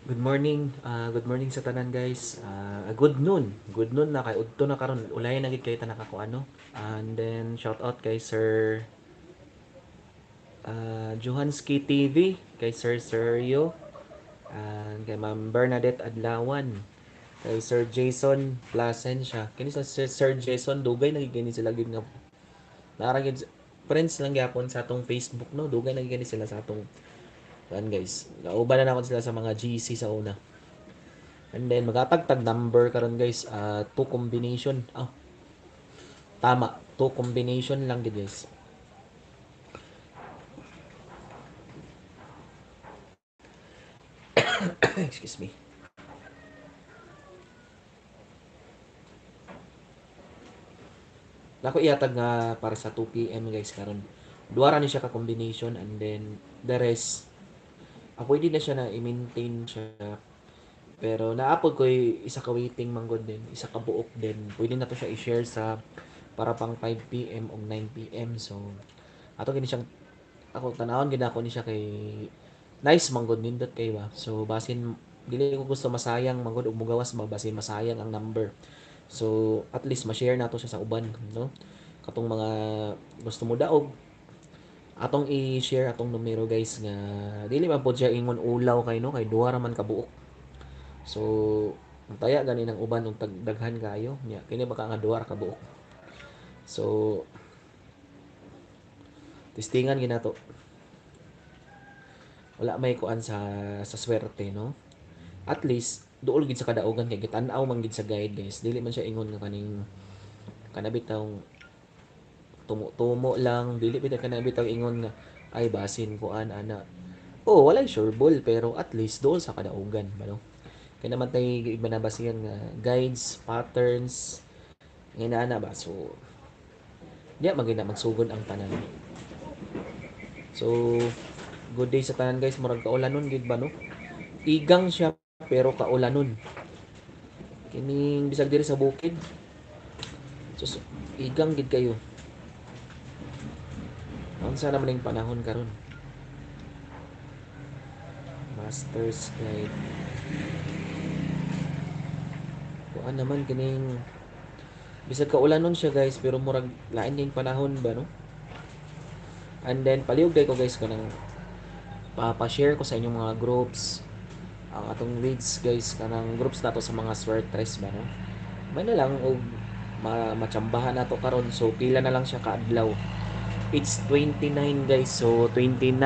Good morning sa tanan guys. Good noon. Good noon na kay udto na karon. Ulay na gid kay ta nakakuano. And then shout out kay Sir Johanski TV, kay Sir Sergio, and kay Ma'am Bernadette Adlawan, kay Sir Jason Plasencia. Kini sa Sir Jason dugay na gid sila gid nga nara gid friends lang gyapon sa atong Facebook no. Dugay na gid sila sa atong kan guys. Nauban na ako sila sa mga GC sa una. And then magatagtag number karon guys, two combination. Tama, two combination lang gid guys. Excuse me. Nako iatag nga para sa 2 PM guys karon. Duha ra ni siya ka combination and then the rest pwede na siya na i-maintain siya pero naapod ko isa ka waiting manggod din, isa ka buok din. Pwede na to siya i-share sa para pang 5 PM o 9 PM. So ato gini siyang ako tanawon gid ako ni siya kay nice manggod nindot kay ba. So basin dili ko gusto masayang manggod og mugawas ba basin masayang ang number. So at least ma-share nato siya sa uban, no? Katong mga gusto mo daog atong i-share atong numero guys nga dili man pod siya ingon ulaw kay no kay duha ra man ka buok. So taya gani ng uban ug daghan kayo nya kini baka nga duha ra ka buok. So testingan ginato. Wala may kuan sa swerte no. At least duol gid sa kadaugan kay gitan-aw man gid sa guide guys. Dili man siya ingon nga kaning kanabitaw tumo-tumo lang, dili bitaw kanabitaw ingon nga ay basin kuan ana. Oh, walay sure ball pero at least duol sa kadaugan ba no. Kaya naman tayo ibanabasihan nga guides, patterns, nga ana ba. So, diya magina magsugod ang tanan. So, good day sa tanan guys, murag kaulanon gid ba no? Igang siya pero kaulanon. Kining bisag diri sa bukid. So, igang gid kayo. Unsa naman ning panahon karon? Master's guide. Kuan naman kining bisag kaulanon siya guys pero murag lain ning panahon ba no? And then palihog day ko guys kanang pa-share ko sa inyong mga groups ang atong reads guys kanang groups nato sa mga swertres ba no. May na lang og matsambahan nato karon so pila na lang siya kaadlaw. It's 29 guys. So 29,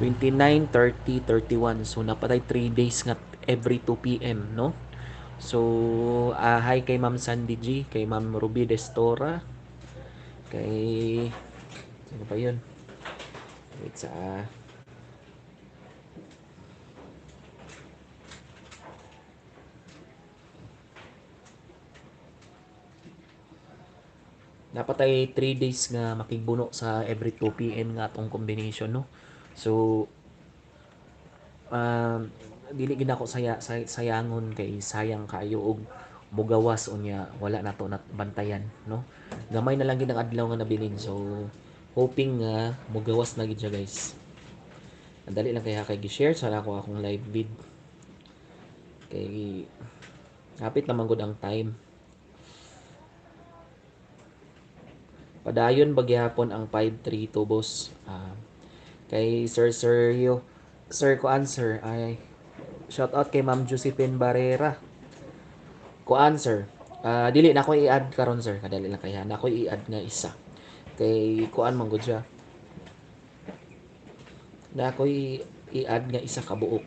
29, 30, 31. So napatay 3 days nga every 2 PM no. So hi kay Ma'am Sandy G, kay Ma'am Ruby Destora, kay sino pa yun? Wait sa napatay 3 days nga makigbuno sa every 2 PM nga atong combination no. So um, dili gid ako sayangon kay sayang kayo og mugawas unya wala nato nat bantayan no. Gamay na lang gid ang adlaw nga nabilin so hoping nga mugawas na gid siya guys. Ang dali lang kaya kay gi-share sa ako akong live vid kay hapit naman gud ang time. Padayon bagyapon ang 532 boss. Kay Sir Sergio. Sir ko answer ay shout out kay Ma'am Josephine Barrera. Ko answer. Dili na ako i-add karon sir, kadali lang kaya na ako i-add nga isa. Kay kuan man gud siya. Na ako i-add nga isa ka buok.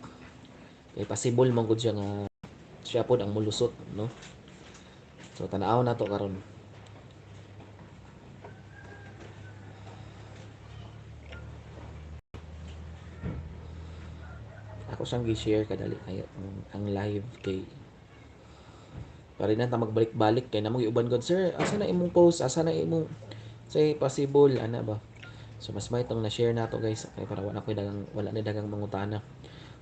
Kay possible man gud siya nga siya pod ang mulusot, no? So tan-aw na to karon. Ako siyang gi-share kadali kayo ang live kay para na ta magbalik-balik kay namong iuban god sir asa na imong post asa na imong say possible ana ba. So mas may itong na-share nato guys kay para wala na dagang mangutana.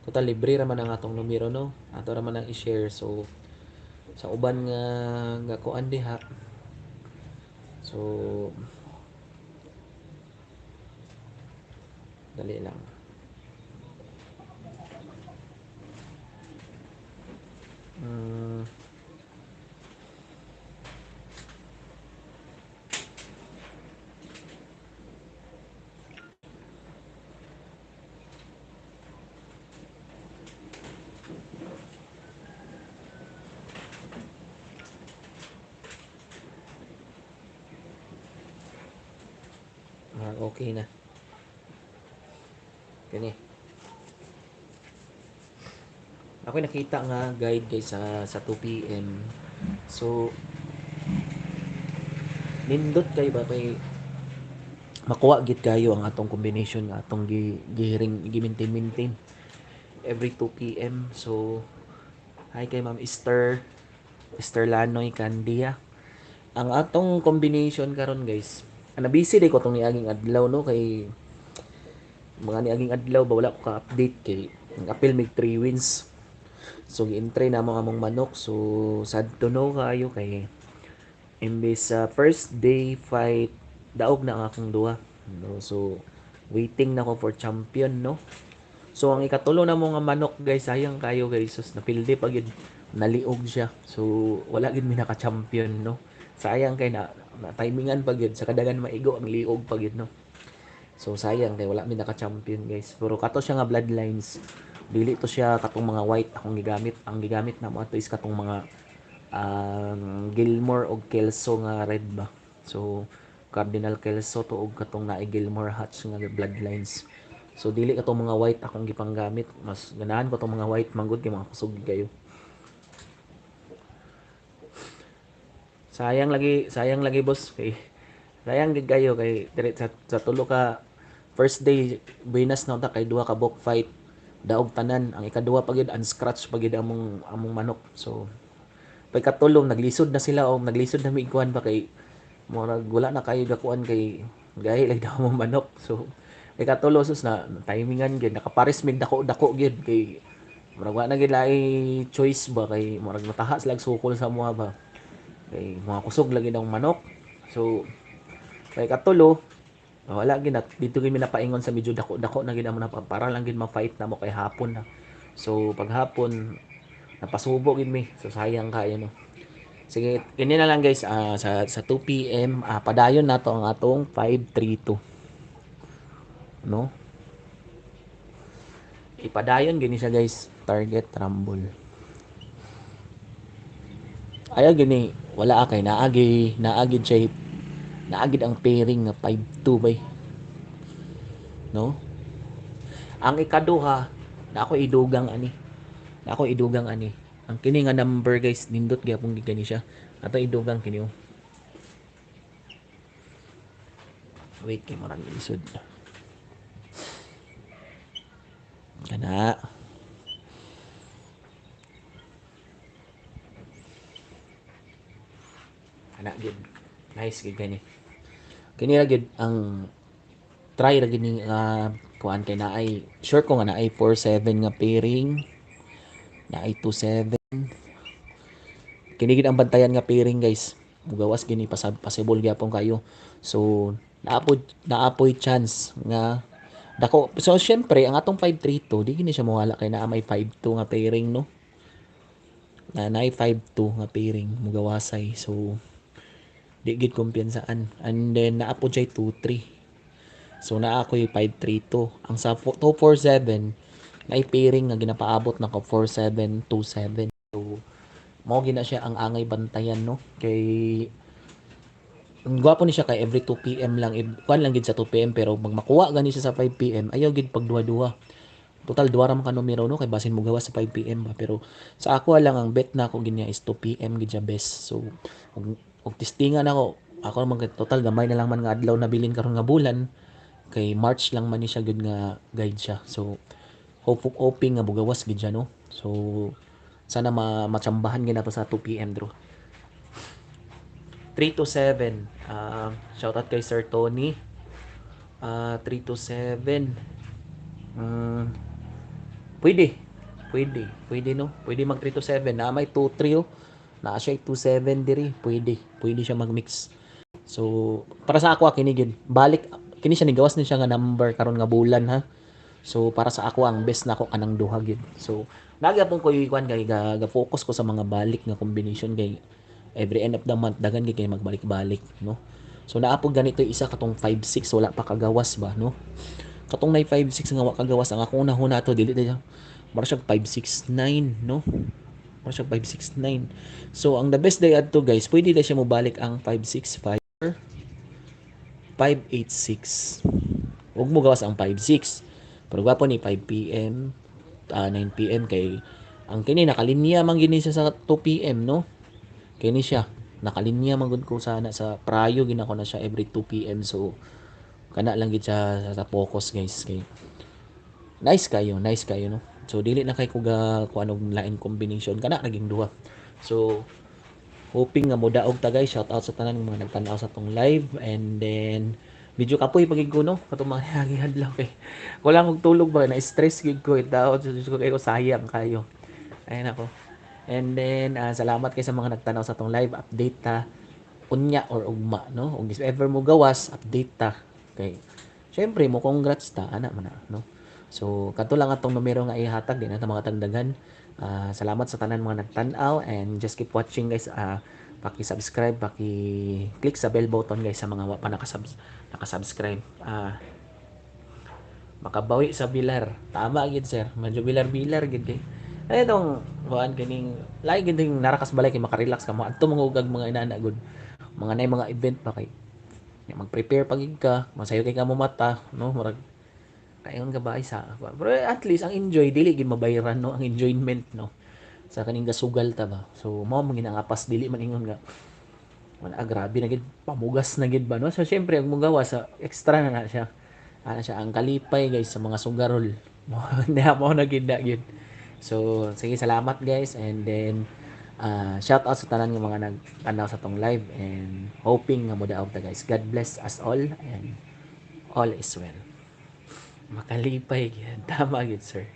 Total libre ra man ang atong numero no. Ato ra man ang i-share so sa uban nga kuan diha. So dali lang. Mm, okay na. Kani. Ako nakita nga guide guys sa 2 PM. So nindot kayo ba kay makuha gid kayo ang atong combination nga atong gihiring gi-maintain every 2 PM. So hi kay Ma'am Esther Lanoy Candia. Ang atong combination karon guys. Busy day ko tong niaging adlaw no kay mga niaging adlaw ba wala ko ka-update kay ang apil mig 3 wins. So gi-entry na mo among manok. So sad to know kayo kay imbes sa first day fight daog na ang akong duha. No? So waiting na ko for champion no. So ang ikatulo na mo nga manok guys sayang kayo guys sus napildi pa gid naliog siya. So wala gid mi naka-champion no. Sayang kay na timingan pa gid sa kadagan maigo ang liog pa gid no. So sayang kay wala mi naka-champion guys. Pero kato siya nga bloodlines. Dili to siya katong mga white akong gigamit. Ang gigamit na mo ato is katong mga Gilmore o Kelso nga red ba. So Cardinal Kelso to og katong naay Gilmore Hatch nga bloodlines. So dili katong mga white akong gipanggamit. Mas ganahan ko tong mga white manggod kay mga kusog kayo. Sayang lagi boss kay sayang gid kayo kay dire sa tulo ka first day buenas na ta kay duha ka book fight daog tanan ang ikaduha pa gid unscratch pa gid among manok. So pay katulong naglisod na sila o naglisod na miguan ba kay murag wala na kayo gakuan kay gahi lang daw among manok. So pay katulo sus na timingan gid nakapares mig dako gid kay murag wala na gid lain choice ba kay murag natahas lag sukol sa mua ba kay mga kusog lagi daw manok. So kay katulo wala gid na dito gid mi napaingon sa medyo dako na gid mo na para lang gid ma-fight na mo kay hapon na. So paghapon napasubo gid mi. So sayang kayo no. Sige, kini na lang guys sa 2 PM padayon nato ang atong 532 no. Ipadayon gini siya guys. Target rumble. Ayaw gini wala kay naagid siya naagid ang pairing nga 5-2 bay no. Ang ikaduha na ako idugang ani ang kini nga number guys nindot gyapon gani siya ato idugang kini oh. Wait kay marang isod kana kana gid nice gid kini ra gid ang try ra gid ni kuan kay naay sure ko nga naay 4-7 nga pairing naay 2-7 kini gid ang bantayan nga pairing guys mugawas gini possible gyapon kayo. So naapoy chance nga dako. So syempre ang atong 532 di gini siya mawala kay naa may 52 nga pairing no. Na naay 52 nga pairing mugawasay. So di gid kumpiyansaan. And then naapod siya 23. So naa ako'y 532. Ang sa 247 naay pairing nga ginapaabot na ko 4727. So mao gina siya ang angay bantayan no kay ang gwapo ni siya kay every 2 PM lang kuan lang gid sa 2 PM pero magmakuha gani siya sa 5 PM ayaw gid pag duha-duha. Total duha ra man ka numero no kay basin mo gawas sa 5 PM ba pero sa ako lang ang bet na ako ginya is 2 PM gid siya best. So og testingan ako man total gamay na lang man nga adlaw na bilin karon nga bulan kay March lang man ni siya gud nga guide siya. So hoping nga bugawas gid siya no. So sana matsambahan gid nato sa 2 PM draw. 327 shout out kay Sir Tony 327 pwede no pwede mag 327 na may 23 oh na siya 27 diri pwede siya magmix. So para sa ako kini gid balik kini siya ni gawas ni siya nga number karon nga bulan ha. So para sa ako ang best nako kanang duha gid. So nagyapon ko ikuan kay ga-focus ko sa mga balik nga combination kay every end of the month dagan gid kay magbalik-balik no. So naapod ganito isa katong 5-6 wala pa kagawas ba no. Katong nay 5-6 nga wa kagawas ang akong una to dili na mara siya 5-6-9 no. Mara siya 5-6-9. So ang the best day adto guys, pwede na siya mobalik ang 5-6-5 5-8-6. Huwag mo gawas ang 5-6. Pero gwapo ni 5 p.m. 9 p.m. kay ang kini nakalinya man gini siya sa 2 p.m. no. Kini siya nakalinya man gud ko sana sa prayo ginako na siya every 2 p.m. So kana lang gid siya sa focus guys kay nice kayo no. So dili na kay ko ga kuan og lain combination kana naging duha. So hoping nga modaog ta guys, shout out sa tanan ng mga nagtanaw sa tong live and then medyo kapoy pagig ko no katong mga hangihad lang kay wala kog tulog ba na stress gid ko daot so kay ko sayang kayo ayun ako and then salamat kay sa mga nagtanaw sa tong live update ta unya or ugma no ug if ever mo gawas update ta kay syempre mo congrats ta ana man na, no so kadto lang atong numero nga ihatag din at mga tagdagan. Salamat sa tanan mga nagtan-aw and just keep watching guys. Paki-subscribe, paki-click sa bell button guys sa mga wa pa nakasubscribe. Makabawi sa bilar. Tama gid sir. Medyo bilar-bilar gid kay. Ay itong kuan kining lahi gid yung narakas balay kay makarelax ka mo. Adto mga ugag mga inana gud. Mga nay mga event pa kay mag-prepare pagid ka, masayo kay ka mo mata, no? Murag kayon ka ba isa pero at least ang enjoy dili gid mabayaran no ang enjoyment no sa kaning gasugal ta ba so mao man ginangapas dili man ingon nga man grabe na gid pamugas na gid ba no so syempre ang mugawa sa extra na siya ana siya ang kalipay guys sa mga sugarol mo na gid na gid so sige salamat guys and then shout out sa tanan ng mga nagtanaw sa tong live and hoping nga mo daog ta guys. God bless us all and all is well. Makalipay gyud tama gyud sir.